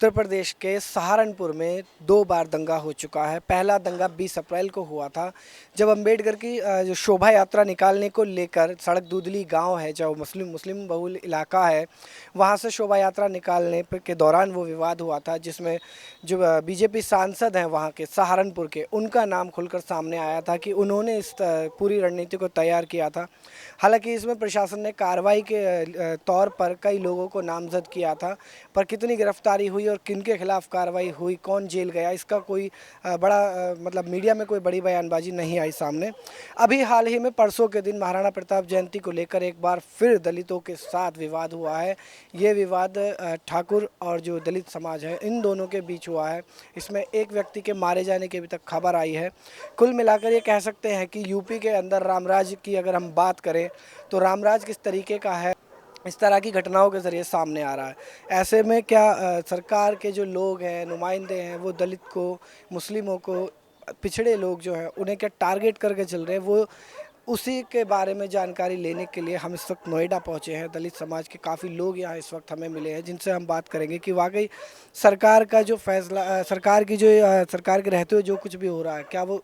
उत्तर प्रदेश के सहारनपुर में 2 बार दंगा हो चुका है। पहला दंगा 20 अप्रैल को हुआ था, जब अंबेडकर की जो शोभा यात्रा निकालने को लेकर सड़क दूधली गांव है, जो मुस्लिम बहुल इलाका है, वहां से शोभा यात्रा निकालने के दौरान वो विवाद हुआ था, जिसमें जो बीजेपी सांसद हैं वहां के सहारनपुर के, उनका नाम खुलकर सामने आया था कि उन्होंने इस पूरी रणनीति को तैयार किया था। हालांकि इसमें प्रशासन ने कार्रवाई के तौर पर कई लोगों को नामजद किया था, पर कितनी गिरफ्तारी हुई और किनके खिलाफ कार्रवाई हुई, कौन जेल गया, इसका कोई बड़ा मतलब मीडिया में कोई बड़ी बयानबाजी नहीं आई सामने। अभी हाल ही में परसों के दिन महाराणा प्रताप जयंती को लेकर एक बार फिर दलितों के साथ विवाद हुआ है। ये विवाद ठाकुर और जो दलित समाज है, इन दोनों के बीच हुआ है। इसमें एक व्यक्ति के मारे जाने की अभी तक खबर आई है। कुल मिलाकर ये कह सकते हैं कि यूपी के अंदर रामराज की अगर हम बात करें तो रामराज किस तरीके का है, इस तरह की घटनाओं के ज़रिए सामने आ रहा है। ऐसे में क्या सरकार के जो लोग हैं, नुमाइंदे हैं, वो दलित को, मुस्लिमों को, पिछड़े लोग जो हैं, उन्हें क्या टारगेट करके चल रहे हैं, वो उसी के बारे में जानकारी लेने के लिए हम इस वक्त नोएडा पहुंचे हैं। दलित समाज के काफ़ी लोग यहाँ इस वक्त हमें मिले हैं, जिनसे हम बात करेंगे कि वाकई सरकार का जो फैसला, सरकार की जो सरकार के रहते हुए जो कुछ भी हो रहा है, क्या वो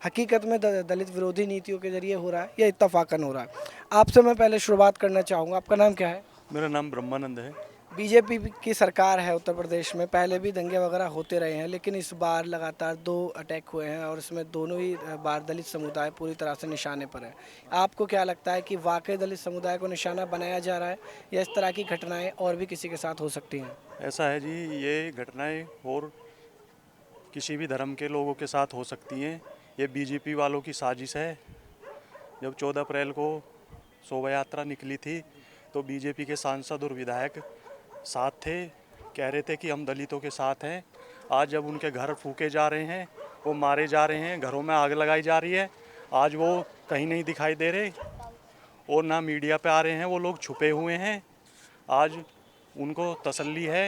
हकीकत में दलित विरोधी नीतियों के जरिए हो रहा है या इत्तफाकन हो रहा है। आपसे मैं पहले शुरुआत करना चाहूँगा, आपका नाम क्या है? मेरा नाम ब्रह्मानंद है। बीजेपी की सरकार है उत्तर प्रदेश में, पहले भी दंगे वगैरह होते रहे हैं, लेकिन इस बार लगातार 2 अटैक हुए हैं और इसमें दोनों ही बार दलित समुदाय पूरी तरह से निशाने पर है। आपको क्या लगता है कि वाकई दलित समुदाय को निशाना बनाया जा रहा है या इस तरह की घटनाएं और भी किसी के साथ हो सकती हैं? ऐसा है जी, ये घटनाएं और किसी भी धर्म के लोगों के साथ हो सकती हैं। ये बीजेपी वालों की साजिश है। जब 14 अप्रैल को शोभा यात्रा निकली थी तो बीजेपी के सांसद और विधायक साथ थे, कह रहे थे कि हम दलितों के साथ हैं। आज जब उनके घर फूके जा रहे हैं, वो मारे जा रहे हैं, घरों में आग लगाई जा रही है, आज वो कहीं नहीं दिखाई दे रहे और ना मीडिया पे आ रहे हैं, वो लोग छुपे हुए हैं। आज उनको तसल्ली है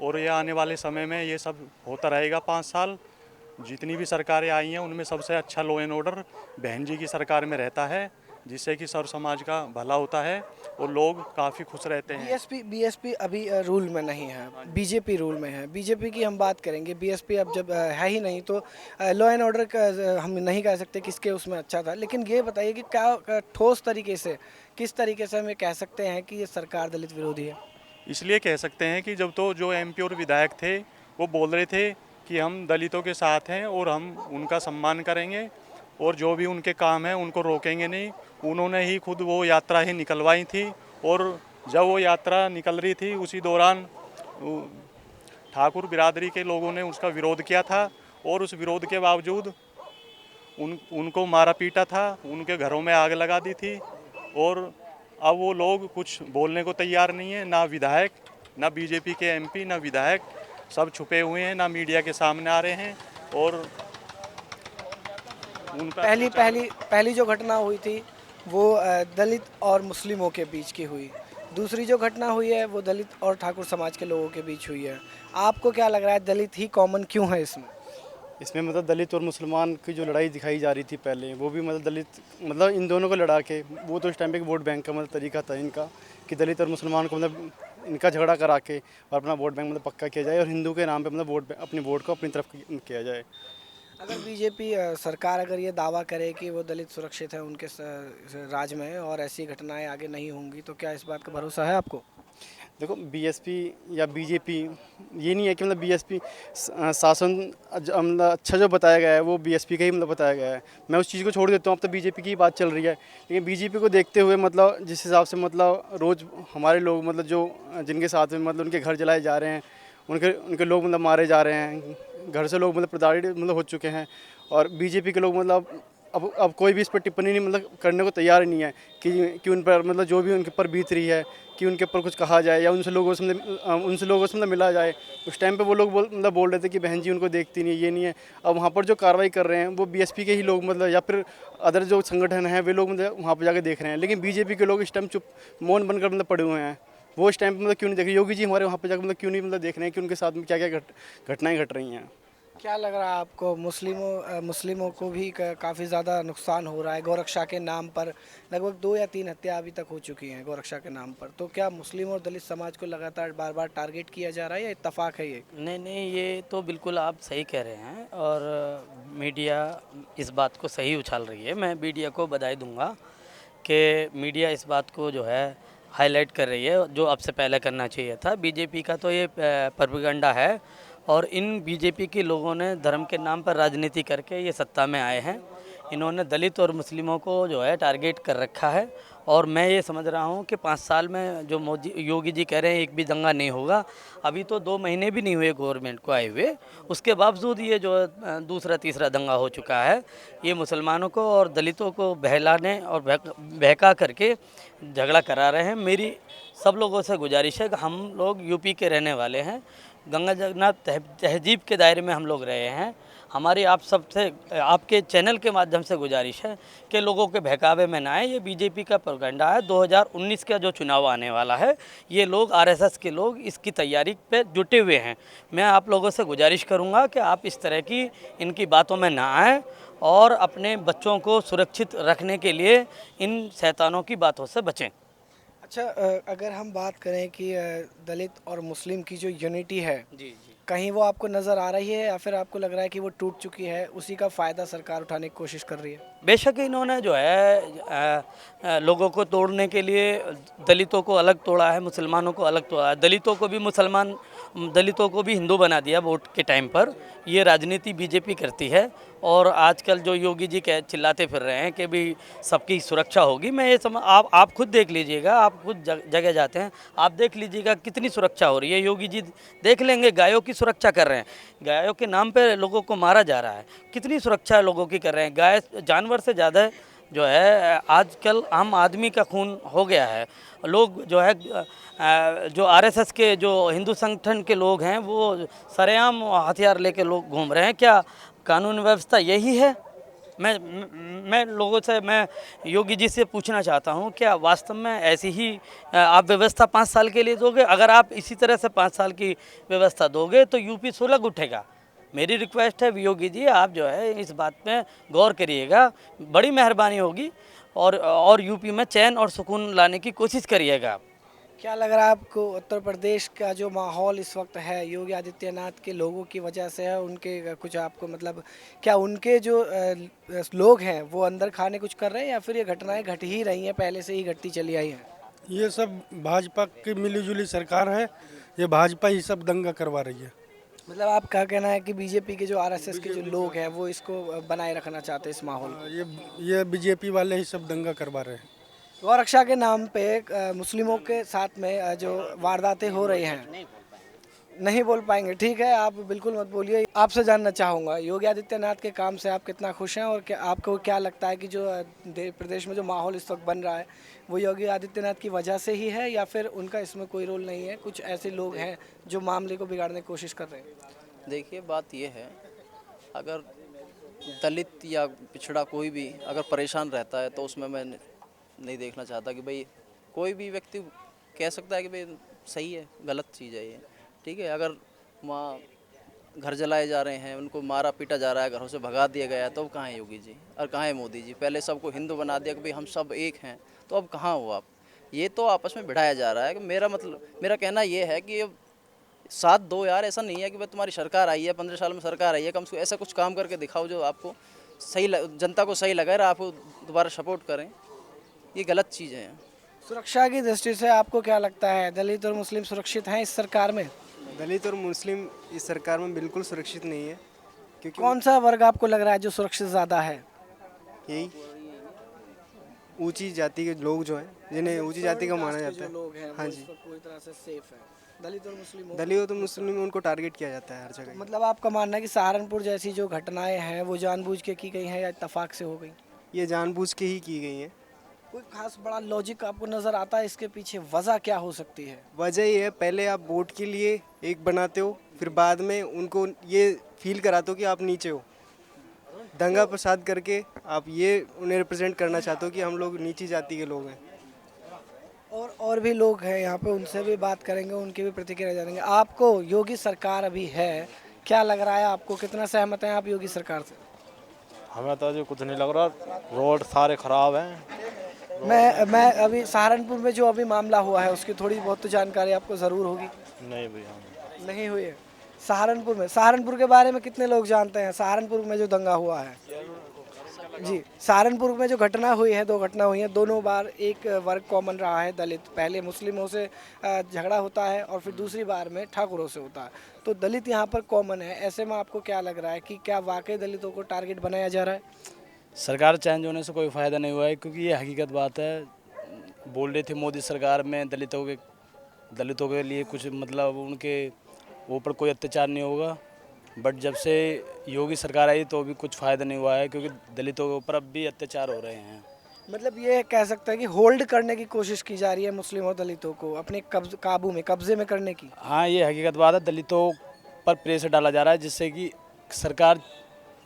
और ये आने वाले समय में ये सब होता रहेगा। 5 साल जितनी भी सरकारें आई हैं उनमें सबसे अच्छा लॉ एंड ऑर्डर बहन जी की सरकार में रहता है, जिससे कि सर्व समाज का भला होता है और लोग काफ़ी खुश रहते हैं। बीएसपी अभी रूल में नहीं है, बीजेपी रूल में है। बीजेपी की हम बात करेंगे, बीएसपी अब जब है ही नहीं तो लॉ एंड ऑर्डर का हम नहीं कह सकते किसके उसमें अच्छा था। लेकिन ये बताइए कि क्या ठोस तरीके से, किस तरीके से हम ये कह सकते हैं कि ये सरकार दलित विरोधी है? इसलिए कह सकते हैं कि जब तो जो एमपी और विधायक थे वो बोल रहे थे कि हम दलितों के साथ हैं और हम उनका सम्मान करेंगे और जो भी उनके काम है उनको रोकेंगे नहीं। उन्होंने ही खुद वो यात्रा ही निकलवाई थी और जब वो यात्रा निकल रही थी उसी दौरान ठाकुर बिरादरी के लोगों ने उसका विरोध किया था और उस विरोध के बावजूद उनको मारा पीटा था, उनके घरों में आग लगा दी थी और अब वो लोग कुछ बोलने को तैयार नहीं है। ना विधायक, ना बीजेपी के एमपी, ना विधायक, सब छुपे हुए हैं, ना मीडिया के सामने आ रहे हैं। और उनका पहली जो घटना हुई थी वो दलित और मुस्लिमों के बीच की हुई। दूसरी जो घटना हुई है वो दलित और ठाकुर समाज के लोगों के बीच हुई है। आपको क्या लग रहा है, दलित ही कॉमन क्यों है इसमें? इसमें मतलब दलित और मुसलमान की जो लड़ाई दिखाई जा रही थी पहले, वो भी मतलब दलित मतलब इन दोनों को लड़ा के, वो तो उस टाइम पे वोट बैंक का मतलब तरीका था इनका कि दलित और मुसलमान को मतलब इनका झगड़ा करा के और अपना वोट बैंक मतलब पक्का किया जाए और हिंदू के नाम पे मतलब अपने वोट को अपनी तरफ किया जाए। अगर बीजेपी सरकार अगर ये दावा करे कि वो दलित सुरक्षित है उनके राज में और ऐसी घटनाएं आगे नहीं होंगी, तो क्या इस बात का भरोसा है आपको? देखो, बीएसपी या बीजेपी ये नहीं है कि मतलब बीएसपी शासन मतलब अच्छा जो बताया गया है वो बीएसपी का ही मतलब बताया गया है। मैं उस चीज़ को छोड़ देता हूँ, अब तो बीजेपी की ही बात चल रही है। लेकिन बीजेपी को देखते हुए मतलब जिस हिसाब से मतलब रोज़ हमारे लोग मतलब जो जिनके साथ में मतलब उनके घर जलाए जा रहे हैं, उनके उनके लोग मतलब मारे जा रहे हैं, घर से लोग मतलब प्रताड़ित मतलब हो चुके हैं और बीजेपी के लोग मतलब अब कोई भी इस पर टिप्पणी नहीं मतलब करने को तैयार नहीं है कि उन पर मतलब जो भी उनके ऊपर बीत रही है कि उनके ऊपर कुछ कहा जाए या उनसे लोगों से मतलब मिला जाए। उस टाइम पे वो लोग बोल रहे थे कि बहन जी उनको देखती नहीं, ये नहीं है। अब वहाँ पर जो कार्रवाई कर रहे हैं वो बीएसपी के ही लोग मतलब या फिर अदर जो संगठन हैं वे लोग मतलब वहाँ पर जाकर देख रहे हैं, लेकिन बीजेपी के लोग इस टाइम चुप मौन बनकर मतलब पड़े हुए हैं। वो इस टाइम पर मतलब क्यों नहीं देख रहे? योगी जी हमारे वहाँ पर जाकर मतलब क्यों नहीं मतलब देख रहे हैं कि उनके साथ में क्या क्या घटनाएँ घट रही हैं। क्या लग रहा है आपको, मुस्लिमों को भी काफ़ी ज़्यादा नुकसान हो रहा है गौरक्षा के नाम पर? लगभग 2 या 3 हत्या अभी तक हो चुकी हैं गौरक्षा के नाम पर। तो क्या मुस्लिम और दलित समाज को लगातार बार बार टारगेट किया जा रहा है या इत्तेफाक है ये? नहीं नहीं, ये तो बिल्कुल आप सही कह रहे हैं और मीडिया इस बात को सही उछाल रही है। मैं मीडिया को बधाई दूंगा कि मीडिया इस बात को जो है हाईलाइट कर रही है, जो अब से पहले करना चाहिए था। बीजेपी का तो ये प्रोपेगेंडा है और इन बीजेपी के लोगों ने धर्म के नाम पर राजनीति करके ये सत्ता में आए हैं। इन्होंने दलित और मुस्लिमों को जो है टारगेट कर रखा है और मैं ये समझ रहा हूँ कि 5 साल में जो मोदी योगी जी कह रहे हैं एक भी दंगा नहीं होगा, अभी तो 2 महीने भी नहीं हुए गवर्नमेंट को आए हुए, उसके बावजूद ये जो दूसरा तीसरा दंगा हो चुका है। ये मुसलमानों को और दलितों को बहलाने और बहका करके झगड़ा करा रहे हैं। मेरी सब लोगों से गुजारिश है कि हम लोग यूपी के रहने वाले हैं, गंगा जमुना तहजीब के दायरे में हम लोग रहे हैं। हमारी आप सबसे, आपके चैनल के माध्यम से गुजारिश है कि लोगों के बहकावे में ना आए। ये बीजेपी का प्रोपेगेंडा है। 2019 का जो चुनाव आने वाला है, ये लोग आरएसएस के लोग इसकी तैयारी पे जुटे हुए हैं। मैं आप लोगों से गुजारिश करूंगा कि आप इस तरह की इनकी बातों में ना आएँ और अपने बच्चों को सुरक्षित रखने के लिए इन शैतानों की बातों से बचें। अच्छा, अगर हम बात करें कि दलित और मुस्लिम की जो यूनिटी है, जी। कहीं वो आपको नज़र आ रही है या फिर आपको लग रहा है कि वो टूट चुकी है, उसी का फ़ायदा सरकार उठाने की कोशिश कर रही है? बेशक इन्होंने जो है लोगों को तोड़ने के लिए दलितों को अलग तोड़ा है, मुसलमानों को अलग तोड़ा है, दलितों को भी हिंदू बना दिया वोट के टाइम पर। ये राजनीति बीजेपी करती है और आजकल जो योगी जी कह चिल्लाते फिर रहे हैं कि भी सबकी सुरक्षा होगी। मैं ये आप खुद देख लीजिएगा, आप खुद जगह जाते हैं, आप देख लीजिएगा कितनी सुरक्षा हो रही है। योगी जी देख लेंगे, गायों की सुरक्षा कर रहे हैं, गायों के नाम पे लोगों को मारा जा रहा है, कितनी सुरक्षा लोगों की कर रहे हैं। गाय जानवर से ज़्यादा जो है आजकल आम आदमी का खून हो गया है। लोग जो है जो आरएसएस के जो हिंदू संगठन के लोग हैं वो सरेआम हथियार लेके लोग घूम रहे हैं। क्या कानून व्यवस्था यही है? मैं लोगों से, मैं योगी जी से पूछना चाहता हूं, क्या वास्तव में ऐसी ही आप व्यवस्था 5 साल के लिए दोगे? अगर आप इसी तरह से 5 साल की व्यवस्था दोगे तो यूपी सुलग उठेगा। मेरी रिक्वेस्ट है योगी जी, आप जो है इस बात में गौर करिएगा, बड़ी मेहरबानी होगी और यूपी में चैन और सुकून लाने की कोशिश करिएगा। क्या लग रहा है आपको, उत्तर प्रदेश का जो माहौल इस वक्त है योगी आदित्यनाथ के लोगों की वजह से है? उनके कुछ आपको मतलब, क्या उनके जो लोग हैं वो अंदर खाने कुछ कर रहे हैं या फिर ये घटनाएं घट ही रही हैं, पहले से ही घटती चली आई हैं? ये सब भाजपा की मिलीजुली सरकार है, ये भाजपा ही सब दंगा करवा रही है। मतलब आप क्या कहना है कि बीजेपी के जो आरएसएस के जो लोग हैं वो इसको बनाए रखना चाहते हैं इस माहौल को? ये बीजेपी वाले ही सब दंगा करवा रहे हैं। गौरक्षा के नाम पे मुस्लिमों के साथ में जो वारदातें हो रही हैं, नहीं बोल पाएंगे, ठीक है, आप बिल्कुल मत बोलिए। आपसे जानना चाहूँगा, योगी आदित्यनाथ के काम से आप कितना खुश हैं और क्या आपको क्या लगता है कि जो प्रदेश में जो माहौल इस वक्त बन रहा है वो योगी आदित्यनाथ की वजह से ही है या फिर उनका इसमें कोई रोल नहीं है? कुछ ऐसे लोग हैं जो मामले को बिगाड़ने की कोशिश कर रहे हैं। देखिए, बात ये है, अगर दलित या पिछड़ा कोई भी अगर परेशान रहता है तो उसमें मैं नहीं देखना चाहता कि भाई कोई भी व्यक्ति कह सकता है कि भाई सही है, गलत चीज़ है ये, ठीक है। अगर वहाँ घर जलाए जा रहे हैं, उनको मारा पीटा जा रहा है, घरों से भगा दिया गया है, तो अब कहाँ है योगी जी और कहाँ है मोदी जी? पहले सबको हिंदू बना दिया कि भाई हम सब एक हैं, तो अब कहाँ हो आप? ये तो आपस में भिड़ाया जा रहा है। कि मेरा कहना ये है कि साथ दो यार, ऐसा नहीं है कि भाई तुम्हारी सरकार आई है, 15 साल में सरकार आई है, कम से कम ऐसा कुछ काम करके दिखाओ जो आपको सही जनता को सही लगे और आपको दोबारा सपोर्ट करें। ये गलत चीज़ है। सुरक्षा की दृष्टि से आपको क्या लगता है, दलित और मुस्लिम सुरक्षित हैं इस सरकार में? दलित और मुस्लिम इस सरकार में बिल्कुल सुरक्षित नहीं है, क्योंकि कौन सा वर्ग आपको लग रहा है जो सुरक्षित ज़्यादा है? यही ऊंची जाति के लोग जो हैं, जिन्हें ऊंची जाति का माना जाता है, लोग हैं हाँ वो जी, इस वक्त पूरी तरह से सेफ है। दलित और मुस्लिम दलित और मुस्लिम उनको टारगेट किया जाता है हर जगह। मतलब आपका मानना है कि सहारनपुर जैसी जो घटनाएं हैं वो जानबूझ के की गई हैं या इत्तेफाक से हो गई? ये जानबूझ के ही की गई हैं। कोई खास बड़ा लॉजिक आपको नजर आता है इसके पीछे? वजह क्या हो सकती है? वजह ये है, पहले आप वोट के लिए एक बनाते हो, फिर बाद में उनको ये फील कराते हो कि आप नीचे हो। दंगा प्रसाद करके आप ये उन्हें रिप्रेजेंट करना चाहते हो कि हम लोग नीची जाति के लोग हैं। और भी लोग हैं यहाँ पे, उनसे भी बात करेंगे, उनकी भी प्रतिक्रिया जानेंगे। आपको योगी सरकार अभी है, क्या लग रहा है आपको, कितना सहमत हैं आप योगी सरकार से? हमें तो अभी कुछ नहीं लग रहा, रोड सारे खराब हैं। मैं अभी सहारनपुर में जो अभी मामला हुआ है उसकी थोड़ी बहुत तो जानकारी आपको ज़रूर होगी। नहीं भैया, नहीं हुई है सहारनपुर के बारे में कितने लोग जानते हैं? सहारनपुर में जो दंगा हुआ है जी, सहारनपुर में जो घटना हुई है, 2 घटना हुई हैं, दोनों बार एक वर्ग कॉमन रहा है, दलित। पहले मुस्लिमों से झगड़ा होता है और फिर दूसरी बार में ठाकुरों से होता है, तो दलित यहाँ पर कॉमन है। ऐसे में आपको क्या लग रहा है कि क्या वाकई दलितों को टारगेट बनाया जा रहा है? सरकार चेंज होने से कोई फ़ायदा नहीं हुआ है, क्योंकि ये हकीकत बात है। बोल रहे थे मोदी सरकार में दलितों के लिए कुछ मतलब उनके ऊपर कोई अत्याचार नहीं होगा, बट जब से योगी सरकार आई तो अभी कुछ फ़ायदा नहीं हुआ है, क्योंकि दलितों के ऊपर अब भी अत्याचार हो रहे हैं। मतलब ये कह सकते हैं कि होल्ड करने की कोशिश की जा रही है मुस्लिम और दलितों को अपने कब्जे में करने की। हाँ, ये हकीकत बात है। दलितों पर प्रेशर डाला जा रहा है, जिससे कि सरकार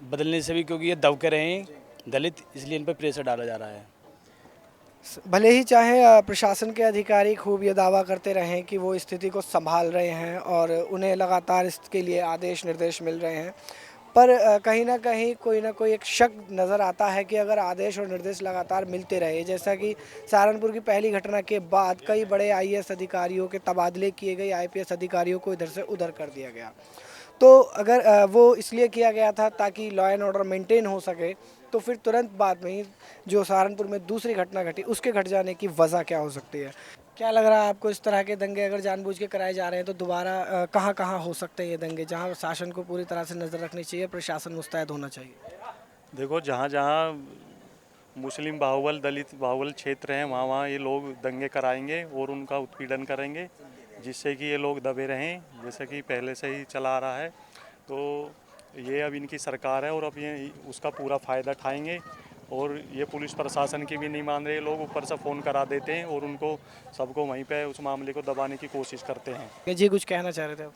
बदलने से भी, क्योंकि ये दबके रहे हैं दलित, इसलिए इन पर प्रेशर डाला जा रहा है। भले ही चाहे प्रशासन के अधिकारी खूब ये दावा करते रहें कि वो स्थिति को संभाल रहे हैं और उन्हें लगातार इसके लिए आदेश निर्देश मिल रहे हैं, पर कहीं ना कहीं कोई ना कोई एक शक नज़र आता है कि अगर आदेश और निर्देश लगातार मिलते रहे, जैसा कि सहारनपुर की पहली घटना के बाद कई बड़े आईएएस अधिकारियों के तबादले किए गए, आईपीएस अधिकारियों को इधर से उधर कर दिया गया, तो अगर वो इसलिए किया गया था ताकि लॉ एंड ऑर्डर मेंटेन हो सके, तो फिर तुरंत बाद में ही जो सहारनपुर में दूसरी घटना घटी उसके घट जाने की वजह क्या हो सकती है? क्या लग रहा है आपको, इस तरह के दंगे अगर जानबूझ के कराए जा रहे हैं तो दोबारा कहाँ कहाँ हो सकते हैं ये दंगे, जहाँ शासन को पूरी तरह से नज़र रखनी चाहिए, प्रशासन मुस्तैद होना चाहिए? देखो, जहाँ जहाँ मुस्लिम बाहुबल दलित बाहुबल क्षेत्र हैं, वहाँ वहाँ ये लोग दंगे कराएंगे और उनका उत्पीड़न करेंगे, जिससे कि ये लोग दबे रहें, जैसे कि पहले से ही चला आ रहा है। तो ये अब इनकी सरकार है और अब ये उसका पूरा फ़ायदा उठाएंगे, और ये पुलिस प्रशासन की भी नहीं मान रहे लोग, ऊपर से फ़ोन करा देते हैं और उनको सबको वहीं पे उस मामले को दबाने की कोशिश करते हैं। जी, कुछ कहना चाह रहे थे आप?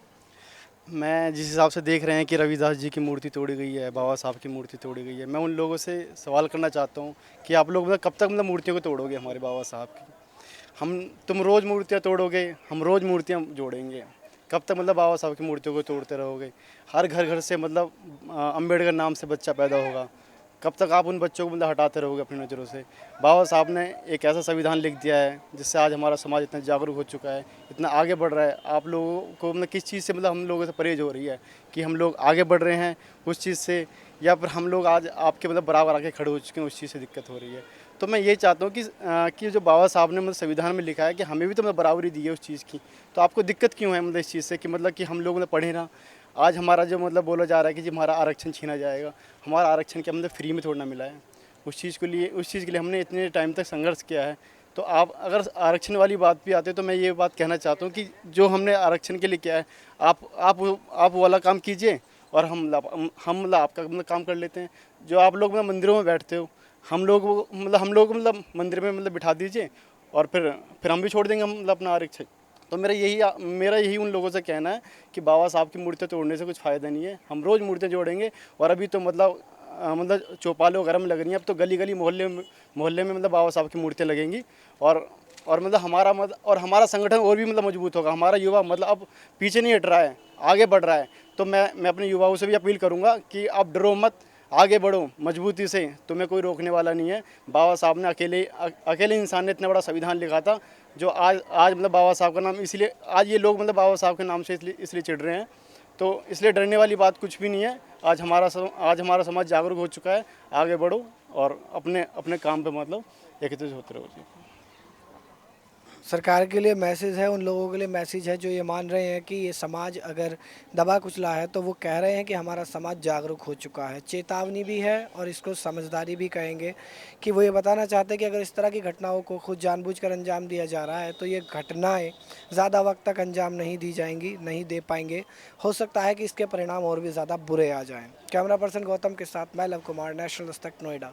मैं जिस हिसाब से देख रहे हैं कि रविदास जी की मूर्ति तोड़ी गई है, बाबा साहब की मूर्ति तोड़ी गई है, मैं उन लोगों से सवाल करना चाहता हूँ कि आप लोग मतलब कब तक मतलब मूर्तियों को तोड़ोगे हमारे बाबा साहब की? तुम रोज़ मूर्तियाँ तोड़ोगे, हम रोज़ मूर्तियाँ जोड़ेंगे। कब तक मतलब बाबा साहब की मूर्तियों को तोड़ते रहोगे? हर घर से मतलब अम्बेडकर नाम से बच्चा पैदा होगा, कब तक आप उन बच्चों को मतलब हटाते रहोगे अपनी नज़रों से? बाबा साहब ने एक ऐसा संविधान लिख दिया है जिससे आज हमारा समाज इतना जागरूक हो चुका है, इतना आगे बढ़ रहा है। आप लोगों को मतलब किस चीज़ से मतलब हम लोगों से परहेज हो रही है कि हम लोग आगे बढ़ रहे हैं उस चीज़ से, या फिर हम लोग आज आपके मतलब बराबर आके खड़े हो चुके हैं, उस चीज़ से दिक्कत हो रही है? तो मैं ये चाहता हूँ कि जो बाबा साहब ने मतलब संविधान में लिखा है कि हमें भी तो मतलब बराबरी दी है उस चीज़ की, तो आपको दिक्कत क्यों है मतलब इस चीज़ से कि मतलब कि हम लोग मतलब पढ़े ना? आज हमारा जो मतलब बोला जा रहा है कि जी हमारा आरक्षण छीना जाएगा, हमारा आरक्षण क्या मतलब फ्री में थोड़ा ना मिला है? उस चीज़ के लिए हमने इतने टाइम तक संघर्ष किया है। तो आप अगर आरक्षण वाली बात भी आते तो मैं ये बात कहना चाहता हूँ कि जो हमने आरक्षण के लिए किया है, आप वाला काम कीजिए और हम मतलब आपका मतलब काम कर लेते हैं। जो आप लोग मतलब मंदिरों में बैठते हो, हम लोग मतलब मंदिर में मतलब बिठा दीजिए और फिर हम भी छोड़ देंगे मतलब अपना आरक्षण। तो मेरा यही उन लोगों से कहना है कि बाबा साहब की मूर्तियाँ तोड़ने से कुछ फ़ायदा नहीं है। हम रोज़ मूर्तियाँ जोड़ेंगे, और अभी तो मतलब चौपालों वगैरह में लग रही हैं, अब तो गली गली मोहल्ले में मतलब बाबा साहब की मूर्तियाँ लगेंगी, और मतलब हमारा संगठन और भी मतलब मजबूत होगा। हमारा युवा मतलब अब पीछे नहीं हट रहा है, आगे बढ़ रहा है। तो मैं अपने युवाओं से भी अपील करूँगा कि आप डरो मत, आगे बढ़ो मजबूती से, तुम्हें कोई रोकने वाला नहीं है। बाबा साहब ने अकेले इंसान ने इतना बड़ा संविधान लिखा था, जो आज मतलब बाबा साहब का नाम, इसलिए आज ये लोग मतलब बाबा साहब के नाम से इसलिए चिढ़ रहे हैं। तो इसलिए डरने वाली बात कुछ भी नहीं है। आज हमारा समाज जागरूक हो चुका है। आगे बढ़ो और अपने काम पे मतलब एकत्रित होते रहो जी। सरकार के लिए मैसेज है, उन लोगों के लिए मैसेज है जो ये मान रहे हैं कि ये समाज अगर दबा कुचला है, तो वो कह रहे हैं कि हमारा समाज जागरूक हो चुका है। चेतावनी भी है और इसको समझदारी भी कहेंगे कि वो ये बताना चाहते हैं कि अगर इस तरह की घटनाओं को खुद जानबूझकर अंजाम दिया जा रहा है तो ये घटनाएं ज़्यादा वक्त तक अंजाम नहीं दी जाएंगी, नहीं दे पाएंगे। हो सकता है कि इसके परिणाम और भी ज़्यादा बुरे आ जाएँ। कैमरा पर्सन गौतम के साथ मैं लव कुमार, नेशनल दस्तक, नोएडा।